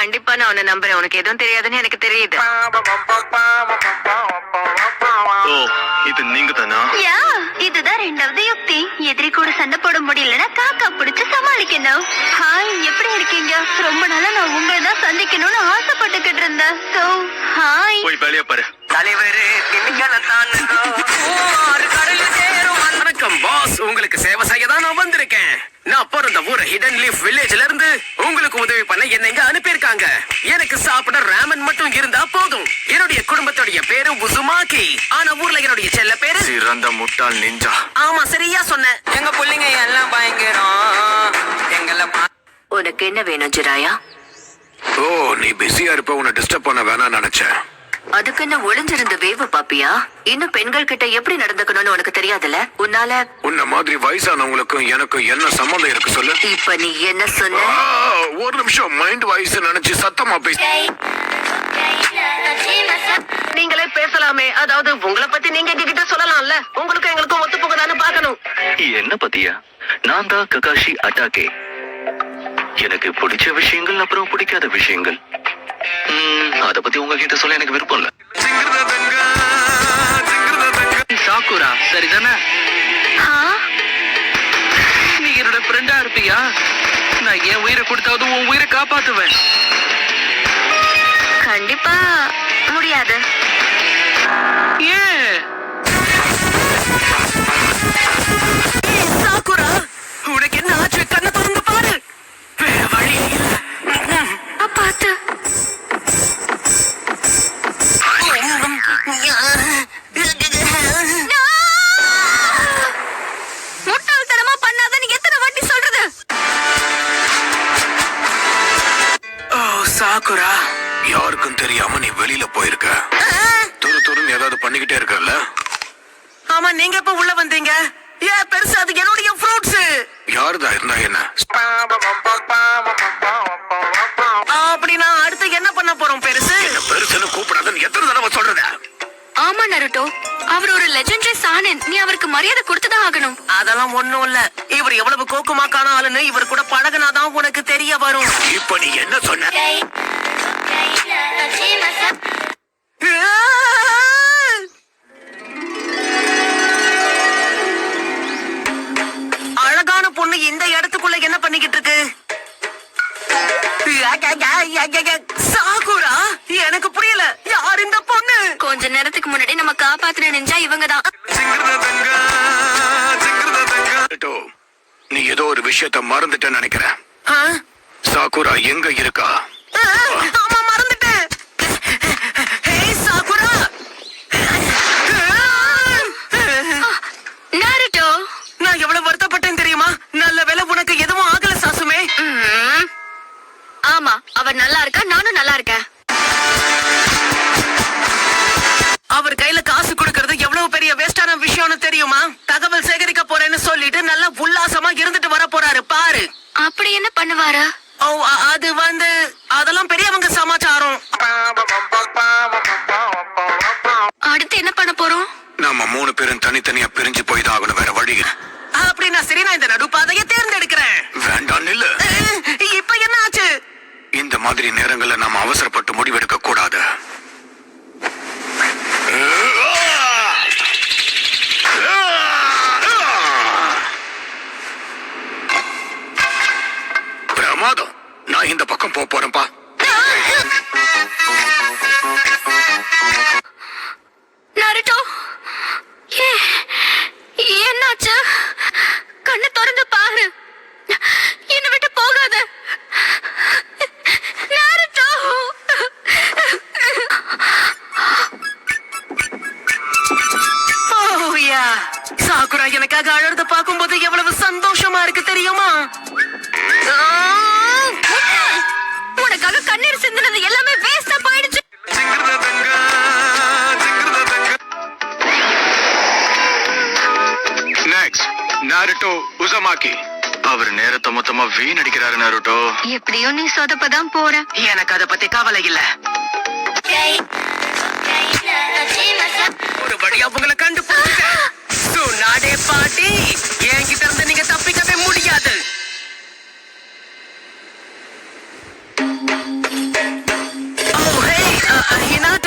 கண்டிப்பா நான் உன்னை நம்புறேன். உனக்கு எதுவும் தெரியாதுன்னு எனக்கு தெரியுது. ஓ, இது நீங்க தானா? யா, இதுதான் ரெண்டாவது யுக்தி. எதிரி கூட சண்டை போட முடியலன்னா காக்கா பிடிச்சு சமாளிக்கணும். ஹாய், எப்படி இருக்கீங்க? ரொம்ப நாளா நான் உங்களை தான் சந்திக்கணும்னு ஆசைப்பட்டுக்கிட்டு இருந்தேன். So hi. போய் வேலையா பாரு. தலைவரே வணக்கம் பாஸ், உங்களுக்கு சேவை செய்ய தான் நான் வந்திருக்கேன். நான் பிறந்த ஊர் ஹிடன் லீஃப் வில்லேஜ்ல இருந்து உங்களுக்கு உதவி பண்ண என்ன இங்க அனுப்பியிருக்காங்க. எனக்கு சாப்பிட ராமன் மட்டும் இருந்தா போதும். என்னுடைய குடும்பத்துடைய பேரு உசுமாக்கி. ஆனா ஊர்ல என்னுடைய செல்ல பேரு சிறந்த முட்டாள் நிஞ்சா. ஆமா, சரியா சொன்ன. எங்க பிள்ளைங்க எல்லாம் பயங்கரம். எங்களை உனக்கு என்ன வேணும் ஜிராயா? ஓ, நீ பிஸியா இருப்ப, உன்னை டிஸ்டர்ப் பண்ண வேணாம்னு நினைச்சேன். அதுக்கு என்ன ஒளிஞ்சிருந்த வேவு பாப்பியா? இன்னும் பெண்கள் கிட்ட எப்படி நடந்துக்கணும்னு உனக்கு தெரியாதுல? உன்னால உன்ன மாதிரி வயசானவங்களுக்கும் எனக்கும் என்ன சம்மந்தம் இருக்கு சொல்லு? இப்ப நீ என்ன சொன்ன? ஒரு நிமிஷம், மைண்ட் வாய்ஸ் நினைச்சு சத்தமா பேச. நீங்களே பேசலாமே. அதாவது உங்களை பத்தி நீங்க எங்ககிட்ட சொல்லலாம்ல. உங்களுக்கு எங்களுக்கும் ஒத்து போகுதான்னு பாக்கணும். என்ன பத்தியா? நான் தான் ககாஷி அட்டாகே. எனக்கு பிடிச்ச விஷயங்கள் அப்புறம் பிடிக்காத விஷயங்கள், அத பத்தி உங்ககிட்ட சொல்ல எனக்கு விருப்பம் இல்ல. சாக்குரா சரிதானே? நீ என்னோட ஃப்ரெண்டா இருப்பியா? நான் என் உயிரை கொடுத்தாவது உன் உயிரை காப்பாத்துவேன். கண்டிப்பா முடியாது. ஏன் சாக்குரா, உனக்கு என்ன ஆச்சு? கண்ணை திறந்து பாரு. வேற வழி இல்ல. பார்த்து முட்டாள்தனமா பண்ணாதன்னு எத்தனை வாட்டி சொல்றது? ஓ சாக்குரா, யாருக்கும் தெரியாம நீ வெளியில போயிருக்க. துரு துருன்னு ஏதாவது பண்ணிக்கிட்டே இருக்கல. ஆமா, நீங்க எப்ப உள்ள வந்தீங்க? ஏன் பெருசு, அது என்னுடைய ஃப்ரூட்ஸ். யாருதா இருந்தா என்ன? அப்படின்னா அடுத்து என்ன பண்ண போறோம் பெருசு? என்ன பெருசுன்னு கூப்பிடாதன்னு எத்தனை தடவை சொல்றது? ஆமா நருட்டோ, அவர் ஒரு லெஜெண்டரி சானன். நீ அவருக்கு மரியாதை கொடுத்துதான் ஆகணும். அதெல்லாம் ஒண்ணும் இல்ல. இவர் எவ்வளவு கோக்குமாக்கான ஆளுன்னு இவர் கூட பழகுனாதான் உனக்கு தெரிய வரும். இப்ப நீ என்ன சொன்ன? அழகான பொண்ணு இந்த இடத்துக்குள்ள என்ன பண்ணிக்கிட்டு இருக்கு? சாகுரா, எனக்கு புரியல. யார் இந்த பொண்ணு? கொஞ்ச நேரத்துக்கு முன்னாடி நம்ம காப்பாத்தின நெஞ்சா இவங்கதான். நீ ஏதோ ஒரு விஷயத்த மறந்துட்டேன்னு நினைக்கிறேன். சாக்குரா எங்க இருக்கா? ஆமா, மறந்துட்டேன். சாகுரா, நருட்டோ, நான் எவ்வளவு வருத்தப்பட்டேன் தெரியுமா? நல்ல வேளை உனக்கு எதுவும் ஆகல சாசுமே. ஆமா, அவர் நல்லா இருக்கா, நானும் நல்லா இருக்கேன். அவர் கையில காசு கொடுக்கறது எவ்வளவு பெரிய வேஸ்டான விஷயம்னு தெரியுமா? தகவல் சேகரிக்க போறேன்னு சொல்லிட்டு நல்லா உல்லாசமா இருந்துட்டு வர போறாரு பாரு. அப்படி என்ன பண்ணுவாரா? ஓ, அது வந்து அதெல்லாம் பெரியவங்க சமாச்சாரம். அடுத்து என்ன பண்ண போறோம்? நம்ம 3 பேரும் தனித்தனியா பிரிஞ்சு போய் தான் ஆகணும். வேற வழி. அப்படின்னா சரி, நான் இந்த நடுப்பாதையை தேர்ந்தெடுக்கிறேன். வேண்டாம், இல்ல. இப்ப என்ன ஆச்சு? இந்த மாதிரி நேரங்கள்ல நாம அவசரப்பட்டு முடிவெடுக்க கூடாது. பிரமாதம். நான் இந்த பக்கம் போறேன்ப்பா. நருட்டோ, என்னாச்சு? கண்ணை திறந்து பாரு. என்னை விட்டு போகாத நருட்டோ. சாக்குரா எனக்காக அழுறத பார்க்கும்போது எவ்வளவு சந்தோஷமா இருக்கு தெரியுமா? உனக்காக கண்ணீர் சிந்தினது எல்லாமே வேஸ்டா போயிடுச்சு. நெக்ஸ்ட் நாருட்டோ உசமாக்கி. அவர் நேரத்தை மொத்தமா வீணடிக்கிறாரு நாருட்டோ. எப்படியோ நீ சொதப்பதான் போற. எனக்கு அத பத்தி கவலை இல்ல. ஒரு வழியா உங்களை கண்டுபிடிச்சேன். நாடே பாட்டி, என்கிட்ட இருந்து நீங்க தப்பிக்கவே முடியாது. ஹினாட்டா